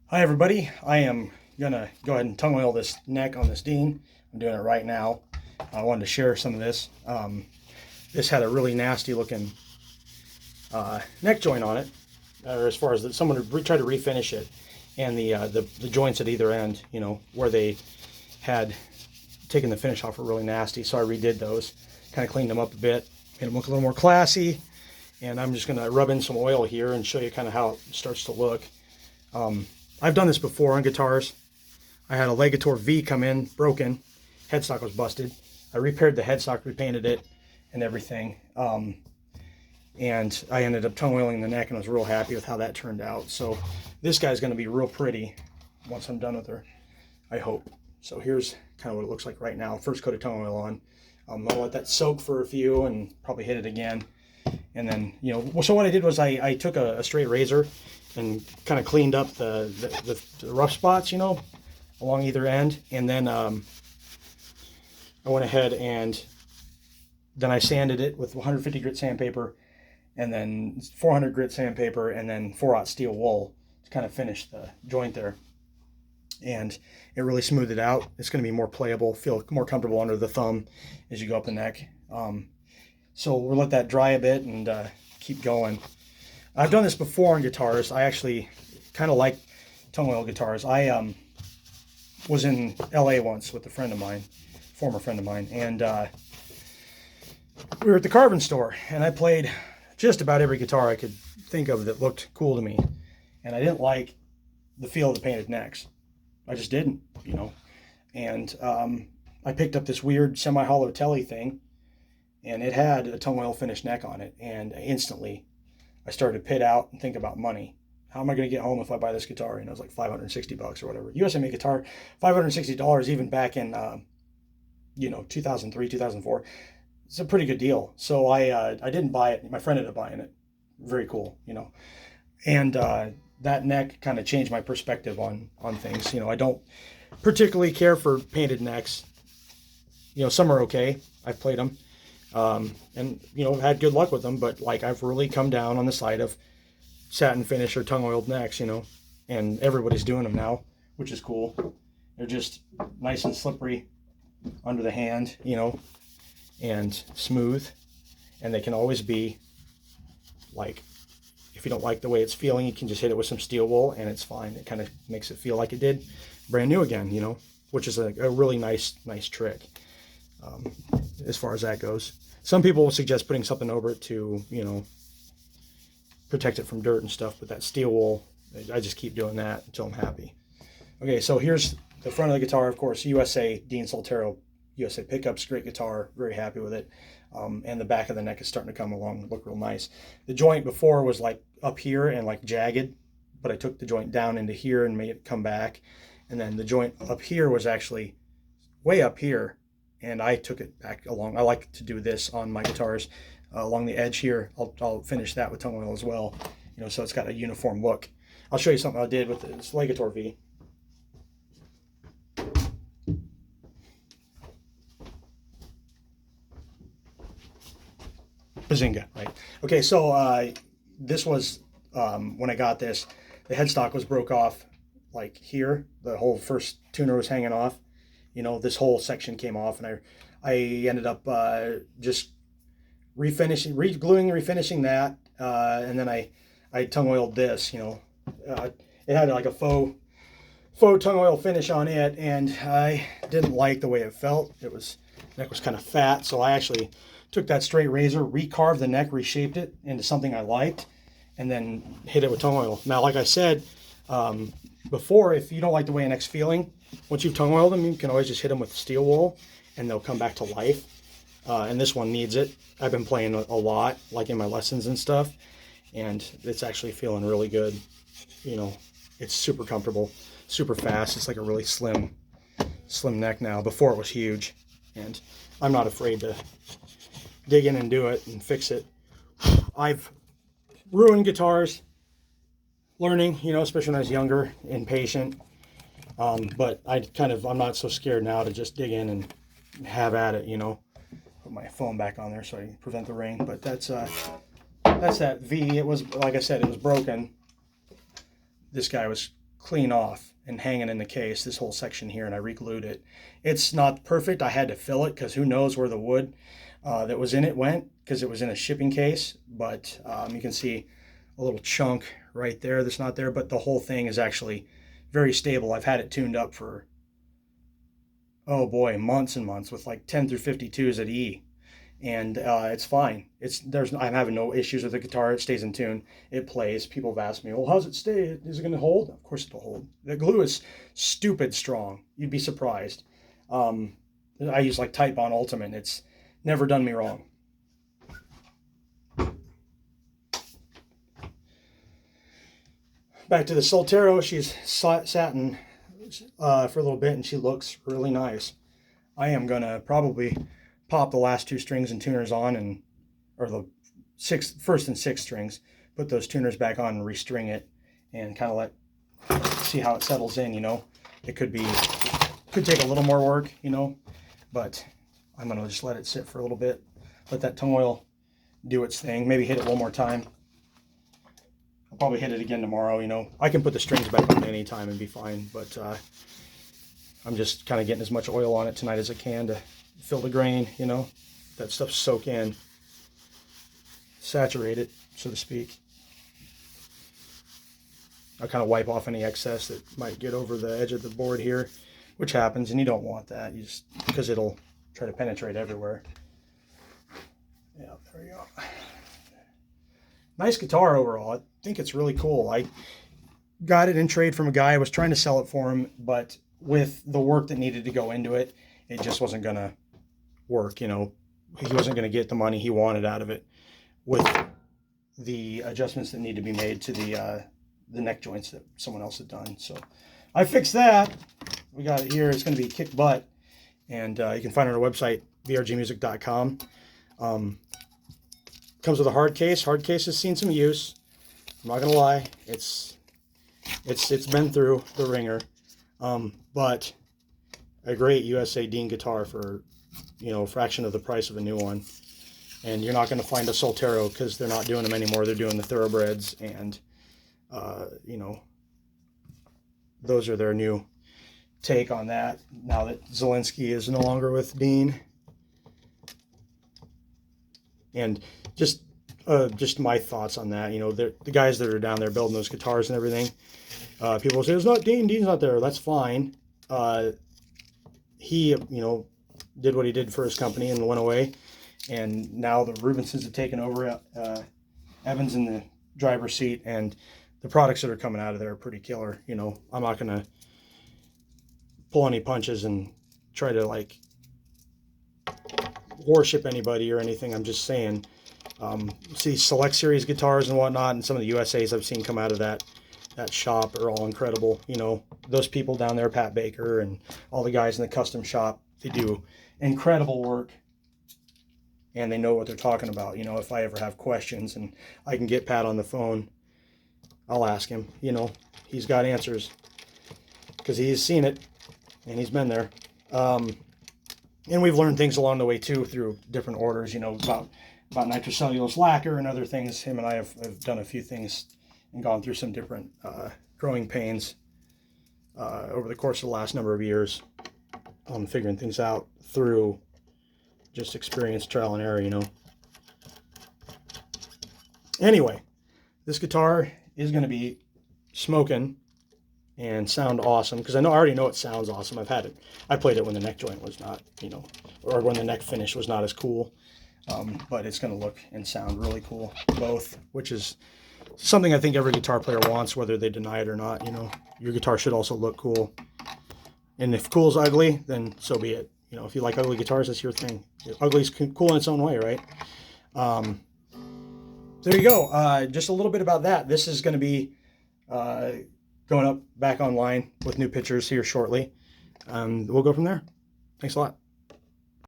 Hi everybody, I am gonna go ahead and tung oil this neck on this Dean. I'm doing it right now. I wanted to share some of this. This had a really nasty looking neck joint on it, or as far as someone tried to refinish it, and the joints at either end, you know, where they had taken the finish off were really nasty. So I redid those, kind of cleaned them up a bit, made them look a little more classy. And I'm just gonna rub in some oil here and show you kind of how it starts to look. I've done this before on guitars. I had a Legator V come in, broken. Headstock was busted. I repaired the headstock, repainted it, and everything. And I ended up tung oiling the neck and I was real happy with how that turned out. So this guy's going to be real pretty once I'm done with her, I hope. So here's kind of what it looks like right now. First coat of tung oil on. I'll let that soak for a few and probably hit it again. And then, you know, so what I did was I took a straight razor and kind of cleaned up the rough spots, you know, along either end. And then I went ahead and then I sanded it with 150 grit sandpaper and then 400 grit sandpaper and then 4/0 steel wool to kind of finish the joint there. And it really smoothed it out. It's going to be more playable, feel more comfortable under the thumb as you go up the neck. So we'll let that dry a bit and keep going. I've done this before on guitars. I actually kind of like tung oil guitars. I was in LA once with a friend of mine, former friend of mine, and we were at the carving store, and I played just about every guitar I could think of that looked cool to me, and I didn't like the feel of the painted necks. I just didn't, you know. And I picked up this weird semi-hollow telly thing, and it had a tung oil finished neck on it, and instantly I started to pit out and think about money. How am I going to get home if I buy this guitar? And it was like $560 or whatever. USA made guitar, $560 even back in, you know, 2003, 2004. It's a pretty good deal. So I didn't buy it. My friend ended up buying it. Very cool, you know. And that neck kind of changed my perspective on things. You know, I don't particularly care for painted necks. You know, some are okay. I've played them. And, you know, had good luck with them, but like I've really come down on the side of satin finish or tung oiled necks, you know, and everybody's doing them now, which is cool. They're just nice and slippery under the hand, you know, and smooth, and they can always be like, if you don't like the way it's feeling, you can just hit it with some steel wool and it's fine. It kind of makes it feel like it did brand new again, you know, which is a really nice trick. As far as that goes. Some people will suggest putting something over it to, you know, protect it from dirt and stuff, but that steel wool, I just keep doing that until I'm happy. Okay, so here's the front of the guitar, of course, USA Dean Soltero, USA pickups, great guitar, very happy with it. And the back of the neck is starting to come along, look real nice. The joint before was like up here and like jagged, but I took the joint down into here and made it come back. And then the joint up here was actually way up here, and I took it back along. I like to do this on my guitars along the edge here. I'll finish that with tung oil as well, you know, so it's got a uniform look. I'll show you something I did with this Legator V. Bazinga, right? Okay, so this was, when I got this, the headstock was broke off like here. The whole first tuner was hanging off. You know, this whole section came off, and I ended up just refinishing, refinishing that, and then I tung oiled this. You know, it had like a faux tung oil finish on it, and I didn't like the way it felt. Neck was kind of fat, so I actually took that straight razor, recarved the neck, reshaped it into something I liked, and then hit it with tung oil. Now, like I said before, if you don't like the way a neck's feeling, once you've tung oiled them, you can always just hit them with steel wool and they'll come back to life. And this one needs it. I've been playing a lot, like in my lessons and stuff, and it's actually feeling really good. You know, it's super comfortable, super fast. It's like a really slim neck now. Before it was huge, and I'm not afraid to dig in and do it and fix it. I've ruined guitars learning, you know, especially when I was younger, impatient. But I'm not so scared now to just dig in and have at it, you know. Put my phone back on there so I prevent the rain. But that's that V. It was, like I said, it was broken. This guy was clean off and hanging in the case, this whole section here, and I re-glued it. It's not perfect. I had to fill it because who knows where the wood that was in it went, because it was in a shipping case. But you can see a little chunk right there that's not there, but the whole thing is actually very stable. I've had it tuned up for, oh boy, months and months with like 10 through 52s at E. And it's fine. I'm having no issues with the guitar. It stays in tune. It plays. People have asked me, well, how's it stay? Is it going to hold? Of course it'll hold. The glue is stupid strong. You'd be surprised. I use like Type On Ultimate. It's never done me wrong. Back to the Soltero. She's satin for a little bit, and she looks really nice. I am going to probably pop the last 2 strings and tuners on, or the first and 6th strings, put those tuners back on and restring it, and kind of see how it settles in. It could take a little more work, but I'm gonna just let it sit for a little bit, let that tung oil do its thing, maybe hit it one more time. I'll probably hit it again tomorrow. I can put the strings back on any time and be fine, but I'm just kind of getting as much oil on it tonight as I can to fill the grain, that stuff soak in, saturate it, so to speak. I'll kind of wipe off any excess that might get over the edge of the board here, which happens, and you don't want that, because it'll try to penetrate everywhere. Yeah, there we go. Nice guitar overall. I think it's really cool. I got it in trade from a guy. I was trying to sell it for him, but with the work that needed to go into it, it just wasn't going to work. He wasn't going to get the money he wanted out of it with the adjustments that need to be made to the neck joints that someone else had done. So I fixed that. We got it here. It's going to be kick butt, and you can find it on our website, vrgmusic.com. Comes with a hard case. Hard case has seen some use. I'm not going to lie. It's been through the ringer, but a great USA Dean guitar for, a fraction of the price of a new one. And you're not going to find a Soltero because they're not doing them anymore. They're doing the thoroughbreds, and those are their new take on that now that Zelensky is no longer with Dean. And just my thoughts on that. The guys that are down there building those guitars and everything, people say, it's not Dean, Dean's not there. That's fine. He, did what he did for his company and went away. And now the Rubinsons have taken over. Evan's in the driver's seat, and the products that are coming out of there are pretty killer. I'm not going to pull any punches and try to worship anybody or anything. I'm just saying, see Select Series guitars and whatnot, and some of the USAs I've seen come out of that shop are all incredible. Those people down there, Pat Baker and all the guys in the custom shop, they do incredible work, and they know what they're talking about. If I ever have questions and I can get Pat on the phone, I'll ask him. He's got answers because he's seen it and he's been there. And we've learned things along the way too through different orders, about nitrocellulose lacquer and other things. Him and I have done a few things and gone through some different growing pains over the course of the last number of years on figuring things out through just experience, trial and error, Anyway, this guitar is going to be smoking and sound awesome, because I already know it sounds awesome. I've had it. I played it when the neck joint was not, or when the neck finish was not as cool. But it's going to look and sound really cool, both, which is something I think every guitar player wants, whether they deny it or not. Your guitar should also look cool. And if cool's ugly, then so be it. If you like ugly guitars, that's your thing. Ugly's cool in its own way, right? There you go. Just a little bit about that. This is going to be going up back online with new pictures here shortly. We'll go from there. Thanks a lot.